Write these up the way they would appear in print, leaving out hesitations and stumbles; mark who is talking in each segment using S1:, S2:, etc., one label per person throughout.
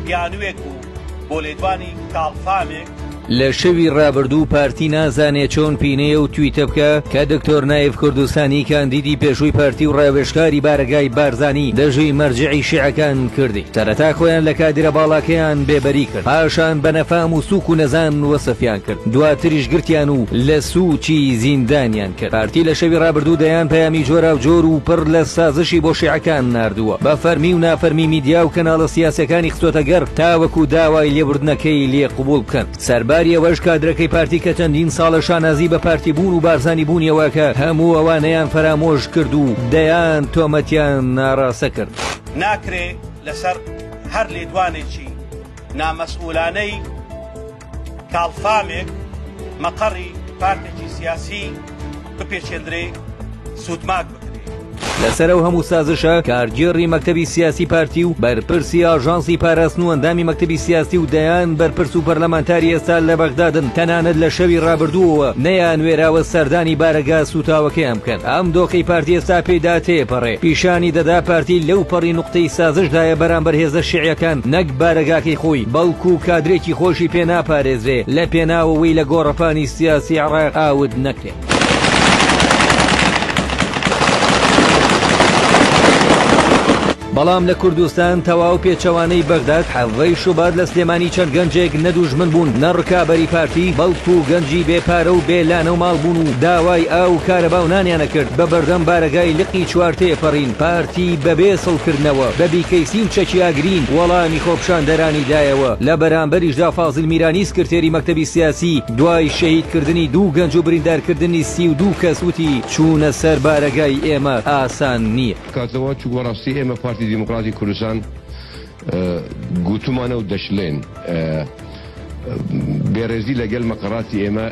S1: گیانوێک و بۆ لێدوانی کاڵفامێک
S2: لە شەوی ڕابردوو پارتی نازانێت چۆن پینەیە و تویتە بکە کە دکتۆر نایف کوردستانی کاندیدی پێشووی پارتی و ڕاوێژکاری بارگای بارزانی دەژی مەرجعی شیعەکان کردی. سەرەتا خۆیان لە کادرە باڵاکەیان بێبەری کرد، پاشان بە نەفام و سووک و نەزان وەسەفیان کرد، دواتریش گرتیان و لە سووچی زیندانیان کرد. پارتی لە شەوی ڕابردوو دەیان پەیامی جۆرا و جۆر و پڕ لە سازشی بۆ شیعەکان ناردووە، بە فەرمی و نافەرمی میدیا و کەناڵە سیاسەکانی خستۆتە گەڕ تاوەکو داوای لێبوردنەکەی لێ قبوڵ بکەن. سەرباری ئەوەش کادرەکەی پارتی کە چەندین ساڵە شانازی بە پارتی بوون و بارزانی بوونیەوە کە هەموو ئەوانەیان فەرامۆژ کرد و دەیان تۆمەتیان ناڕاستە کرد.
S1: ناکرێ لەسەر هەر لێدوانێکی نامەسئولانەی کاڵفامێک مەقەڕی پارتێکی سیاسی بپێچێندرێ سوودماک بکرێ.
S2: لەسەر ئەو هەموو سازشە کارگێڕی مەکتەبی سیاسی پارتی و بەرپرسی ئاژانسی پاراستن و ئەندامی مەکتەبی سیاسی و دەیان بەرپرس و پەرلەمانتاری ئێستا لە بەغدادن تەنانەت لە شەوی ڕابردووەوە نەیانوێراوە سەردانی بارەگا سوتاوەکەیان بکەن. ئەم دۆخەی پارتی ئێستا پێدا تێپەڕێ، پیشانی دەدا پارتی لەو پەڕی نوقتەی سازشدایە بەرامبەر هێزە شیعەکان نەک بارەگاکەی خۆی، بەڵکو کادرێکی خۆشی پێ ناپارێزرێ لە پێناوەوەی لە گۆڕەپانی سیاسی عێراق ئاود نەکرێت. بەڵام لە کوردستان تەواو پێچەوانەی بەغداد حەڤەی شوبات لە سلێمانی چەند گەنجێک نەدوژمن بوون، نەڕکابەری پارتی، بەڵکو گەنجی بێپارە و بێلانە و ماڵ بوون و داوای ئاو کارەبا و نانیانە کرد بە بەردەم بارەگای لقی چوار تێپەڕین. پارتی بەبێ سڵکردنەوە بە بیکەیسی و چەکیاگرین وەڵامی خۆپشاندەرانی دایەوە. لە بەرامبەریشدا فازڵ میرانی سکرتێری مەکتەبی سیاسی دوای شەهیدکردنی دوو گەنج و بریندارکردنی 32 کەس وتی چوونە سەر بارەگای ئێمە ئاسان نییە.
S3: کاتەوە چووەڕاستی ئێمە پارتی دیموکراتی کوردستان گوتومانە و دەشلێن بێڕێزی لەگەڵ مەقەڕاتی ئێمە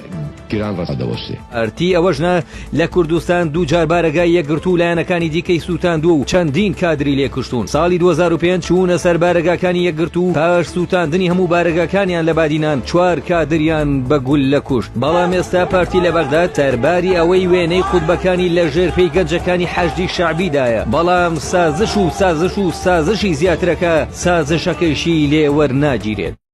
S3: گران ڕەدەوەستێ.
S2: ئەرتی ئەوەژنە لە کوردستان دوو جار بارەگای یەکگرتو و لایەنەکانی دیکەی سووتاندووە و چەندین کادری لێکوشتون. ساڵی 2005 چوونە سەر بارەگاکانی یەکگرتو پاش سووتاندنی هەموو بارەگاکانیان لە بادینان 4 کادریان بە گول لەکوشت. بەڵام ئێستا پارتی لە بەغداد سەرباری ئەوەی وێنەی خوتبەکانی لە ژێرپەی گەنجەکانی حەشدی شەعبیدایە، بەڵام سازش و سازشی زیاترەکە سازشەکەیشی لێوەرناگیرێت.